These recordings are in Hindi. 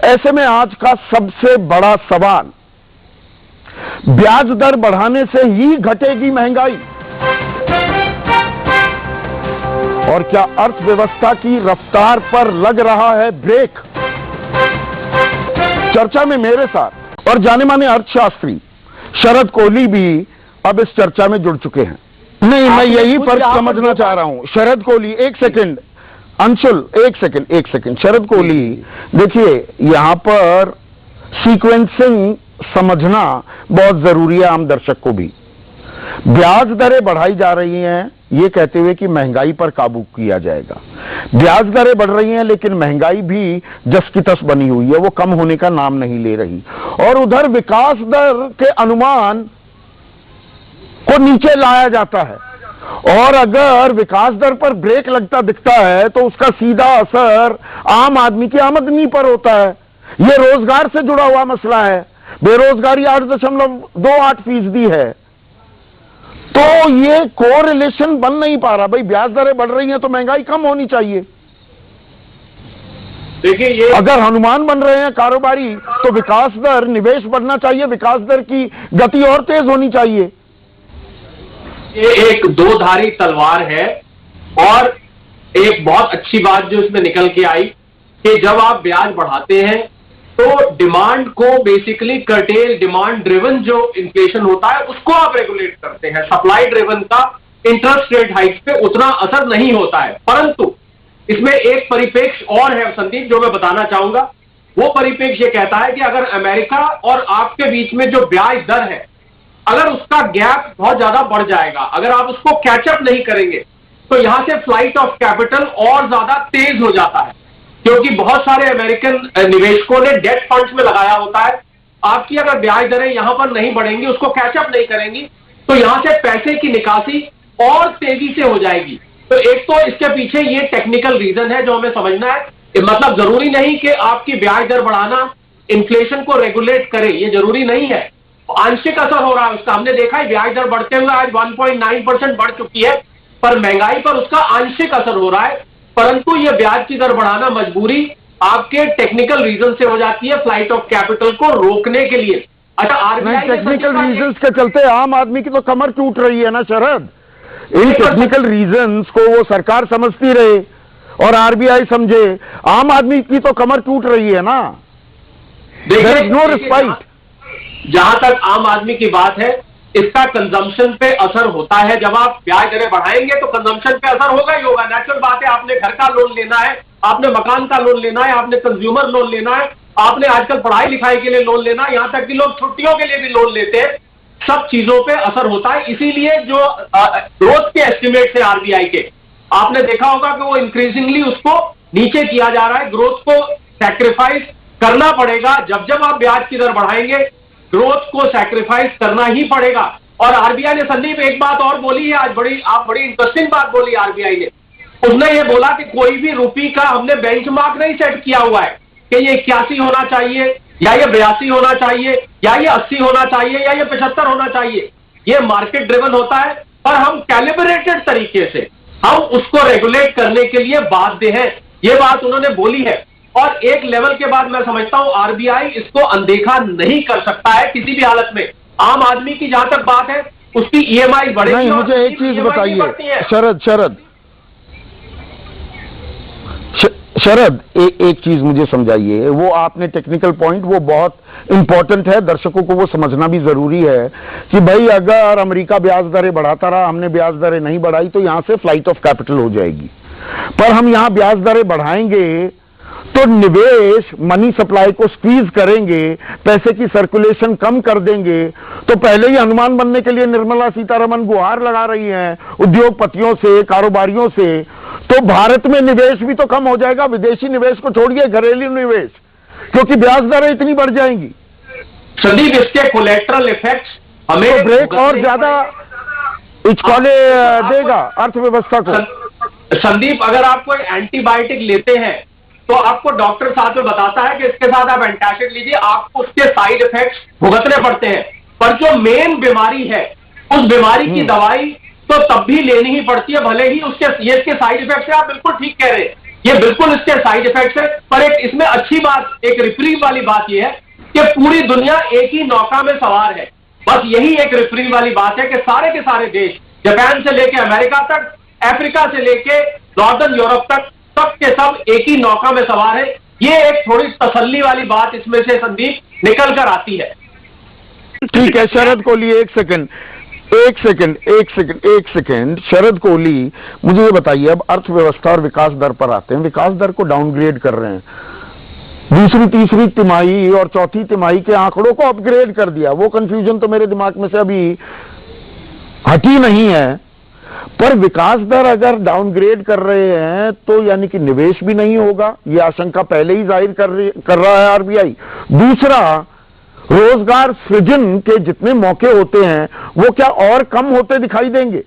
ऐसे में आज का सबसे बड़ा सवाल, ब्याज दर बढ़ाने से ही घटेगी महंगाई और क्या अर्थव्यवस्था की रफ्तार पर लग रहा है ब्रेक? चर्चा में मेरे साथ और जाने माने अर्थशास्त्री शरद कोहली भी अब इस चर्चा में जुड़ चुके हैं। नहीं, मैं यही फर्क समझना चाह रहा हूं। शरद कोहली, एक सेकंड अंशुल, एक सेकंड। शरद कोहली, देखिए यहां पर सीक्वेंसिंग समझना बहुत जरूरी है आम दर्शक को भी। ब्याज दरें बढ़ाई जा रही हैं ये कहते हुए कि महंगाई पर काबू किया जाएगा। ब्याज दरें बढ़ रही हैं लेकिन महंगाई भी जस की तस बनी हुई है, वो कम होने का नाम नहीं ले रही। और उधर विकास दर के अनुमान को नीचे लाया जाता है और अगर विकास दर पर ब्रेक लगता दिखता है तो उसका सीधा असर आम आदमी की आमदनी पर होता है। यह रोजगार से जुड़ा हुआ मसला है। बेरोजगारी 8.28% है। तो ये कोरिलेशन बन नहीं पा रहा। भाई ब्याज दरें बढ़ रही हैं तो महंगाई कम होनी चाहिए। देखिए, ये अगर अनुमान बन रहे हैं कारोबारी तो विकास दर, निवेश बढ़ना चाहिए, विकास दर की गति और तेज होनी चाहिए। ये एक दो धारी तलवार है और एक बहुत अच्छी बात जो इसमें निकल के आई कि जब आप ब्याज बढ़ाते हैं तो डिमांड को बेसिकली कर्टेल, डिमांड ड्रिवन जो इन्फ्लेशन होता है उसको आप रेगुलेट करते हैं। सप्लाई ड्रिवन का इंटरेस्ट रेट हाइक पे उतना असर नहीं होता है। परंतु इसमें एक परिप्रेक्ष्य और है संदीप जो मैं बताना चाहूंगा। वो परिप्रेक्ष्य ये कहता है कि अगर अमेरिका और आपके बीच में जो ब्याज दर है, अगर उसका गैप बहुत ज्यादा बढ़ जाएगा, अगर आप उसको कैचअप नहीं करेंगे तो यहां से फ्लाइट ऑफ कैपिटल और ज्यादा तेज हो जाता है, क्योंकि बहुत सारे अमेरिकन निवेशकों ने डेट फंड्स में लगाया होता है। आपकी अगर ब्याज दरें यहां पर नहीं बढ़ेंगी, उसको कैचअप नहीं करेंगी, तो यहां से पैसे की निकासी और तेजी से हो जाएगी। तो एक तो इसके पीछे ये टेक्निकल रीजन है जो हमें समझना है। मतलब जरूरी नहीं कि आपकी ब्याज दर बढ़ाना इन्फ्लेशन को रेगुलेट करे, ये जरूरी नहीं है। आंशिक असर हो रहा है उसका। हमने देखा है ब्याज दर बढ़ते हुए आज 1.9% बढ़ चुकी है, पर महंगाई पर उसका आंशिक असर हो रहा है। परंतु यह ब्याज की दर बढ़ाना मजबूरी आपके टेक्निकल रीजन से हो जाती है, फ्लाइट ऑफ कैपिटल को रोकने के लिए। अच्छा, आरबीआई टेक्निकल रीजंस के चलते आम आदमी की तो कमर टूट रही है ना शरद। इन टेक्निकल रीजंस को वो सरकार समझती रहे और आरबीआई समझे, आम आदमी की तो कमर टूट रही है ना। There is no respite. जहां तक आम आदमी की बात है, इसका कंजम्पशन पे असर होता है। जब आप ब्याज दरें बढ़ाएंगे तो कंजम्पशन पे असर होगा ही होगा। नेचुरल बात है। आपने घर का लोन लेना है, आपने मकान का लोन लेना है, आपने कंज्यूमर लोन लेना है, आपने आजकल पढ़ाई लिखाई के लिए लोन लेना है, यहां तक कि लोग छुट्टियों के लिए भी लोन लेते हैं। सब चीजों पे असर होता है। इसीलिए जो ग्रोथ के एस्टिमेट है आरबीआई के, आपने देखा होगा कि वो इंक्रीजिंगली उसको नीचे किया जा रहा है। ग्रोथ को सैक्रिफाइस करना पड़ेगा। जब जब आप ब्याज की दर बढ़ाएंगे, ग्रोथ को सैक्रिफाइस करना ही पड़ेगा। और आरबीआई ने संदीप एक बात और बोली है आज, बड़ी इंटरेस्टिंग बात बोली आरबीआई ने। उसने ये बोला कि कोई भी रुपये का हमने बेंचमार्क नहीं सेट किया हुआ है कि ये 81 होना चाहिए या ये 82 होना चाहिए या ये 80 होना चाहिए या ये 75 होना चाहिए। ये मार्केट ड्रिवन होता है और हम कैलिब्रेटेड तरीके से हम उसको रेगुलेट करने के लिए बाध्य हैं। ये बात उन्होंने बोली है और एक लेवल के बाद मैं समझता हूं आरबीआई इसको अनदेखा नहीं कर सकता है किसी भी हालत में। आम आदमी की जहां तक बात है, उसकी ईएमआई बढ़ेगी। नहीं, मुझे एक चीज बताइए शरद, एक चीज मुझे समझाइए। वो आपने टेक्निकल पॉइंट, वो बहुत इंपॉर्टेंट है, दर्शकों को वो समझना भी जरूरी है कि भाई अगर अमेरिका ब्याज दरें बढ़ाता रहा, हमने ब्याज दरें नहीं बढ़ाई तो यहां से फ्लाइट ऑफ कैपिटल हो जाएगी। पर हम यहां ब्याज दरें बढ़ाएंगे तो निवेश, मनी सप्लाई को स्क्वीज करेंगे, पैसे की सर्कुलेशन कम कर देंगे। तो पहले ही अनुमान बनने के लिए निर्मला सीतारमण गुहार लगा रही हैं उद्योगपतियों से, कारोबारियों से। तो भारत में निवेश भी तो कम हो जाएगा, विदेशी निवेश को छोड़िए, घरेलू निवेश, क्योंकि ब्याज दरें इतनी बढ़ जाएंगी। संदीप, इसके कोलेटरल इफेक्ट्स हमें तो ब्रेक और ज्यादा इचकॉले देगा अर्थव्यवस्था को। संदीप, अगर आप कोई एंटीबायोटिक लेते हैं तो आपको डॉक्टर साथ में बताता है कि इसके साथ आप एंटासिड लीजिए, आपको उसके साइड इफेक्ट्स भुगतने पड़ते हैं। पर जो मेन बीमारी है, उस बीमारी की दवाई तो तब भी लेनी ही पड़ती है, भले ही उसके साइड इफेक्ट्स है। आप बिल्कुल ठीक कह रहे हैं ये बिल्कुल इसके साइड इफेक्ट्स है। पर एक इसमें अच्छी बात, एक रिप्रीव वाली बात यह है कि पूरी दुनिया एक ही नौका में सवार है। बस यही एक रिप्रीव वाली बात है कि सारे के सारे देश, जापान से लेके अमेरिका तक, अफ्रीका से लेके नॉर्दर्न यूरोप तक, सब के सब एक ही नौका में सवार है। ये एक थोड़ी तसल्ली वाली बात इसमें से संदीप निकल कर आती है। ठीक है शरद कोहली, एक सेकंड शरद कोहली, मुझे ये बताइए, अब अर्थव्यवस्था और विकास दर पर आते हैं। विकास दर को डाउनग्रेड कर रहे हैं, दूसरी तीसरी तिमाही और चौथी तिमाही के आंकड़ों को अपग्रेड कर दिया। वो कंफ्यूजन तो मेरे दिमाग में से अभी हटी नहीं है। पर विकास दर अगर डाउनग्रेड कर रहे हैं तो यानी कि निवेश भी नहीं होगा, ये आशंका पहले ही जाहिर कर रहा है आरबीआई। दूसरा, रोजगार सृजन के जितने मौके होते हैं वो क्या और कम होते दिखाई देंगे?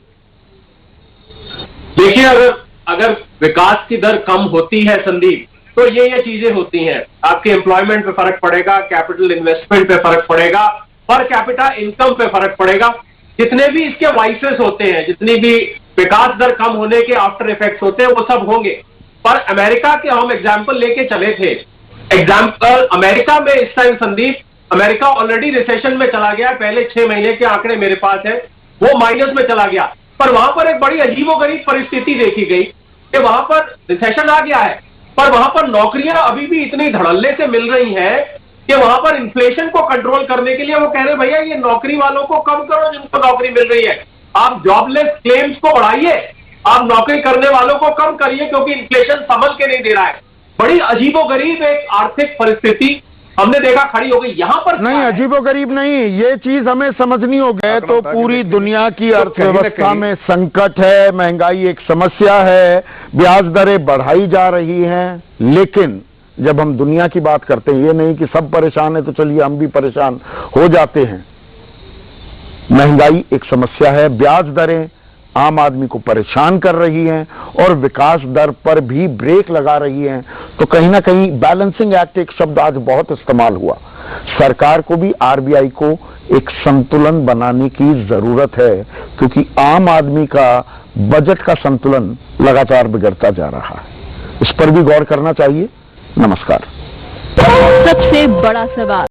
देखिए, अगर विकास की दर कम होती है संदीप, तो ये चीजें होती हैं। आपके एम्प्लॉयमेंट पे फर्क पड़ेगा, कैपिटल इन्वेस्टमेंट पे फर्क पड़ेगा, पर कैपिटा इनकम पे फर्क पड़ेगा। जितने भी इसके वाइसेस होते हैं, जितनी भी विकास दर कम होने के आफ्टर इफेक्ट्स होते हैं, वो सब होंगे। पर अमेरिका के हम एग्जाम्पल लेके चले थे। एग्जाम्पल अमेरिका में इस time Sandeep, America already recession में चला गया। पहले 6 महीने के आंकड़े मेरे पास है, वो माइनस में चला गया। पर वहां पर एक बड़ी अजीबोगरीब परिस्थिति देखी गई कि वहां पर रिसेशन आ गया है, पर वहां पर नौकरियां अभी भी इतनी धड़ल्ले से मिल रही हैं कि वहां पर इन्फ्लेशन को कंट्रोल करने के लिए वो कह रहे हैं, भैया ये नौकरी वालों को कम करो जिनको नौकरी मिल रही है, आप जॉबलेस क्लेम्स को बढ़ाइए, आप नौकरी करने वालों को कम करिए, क्योंकि इन्फ्लेशन संभल के नहीं दे रहा है। बड़ी अजीबोगरीब एक आर्थिक परिस्थिति हमने देखा खड़ी हो गई यहां पर। नहीं, अजीबोगरीब नहीं, ये चीज हमें समझनी हो गई। तो पूरी दुनिया की अर्थव्यवस्था में संकट है, महंगाई एक समस्या है, ब्याज दरें बढ़ाई जा रही हैं। लेकिन जब हम दुनिया की बात करते हैं, ये नहीं कि सब परेशान है तो चलिए हम भी परेशान हो जाते हैं। महंगाई एक समस्या है, ब्याज दरें आम आदमी को परेशान कर रही हैं और विकास दर पर भी ब्रेक लगा रही हैं। तो कहीं ना कहीं बैलेंसिंग एक्ट एक शब्द आज बहुत इस्तेमाल हुआ। सरकार को भी, आरबीआई को एक संतुलन बनाने की जरूरत है, क्योंकि आम आदमी का बजट का संतुलन लगातार बिगड़ता जा रहा है। इस पर भी गौर करना चाहिए। नमस्कार। सबसे बड़ा सवाल।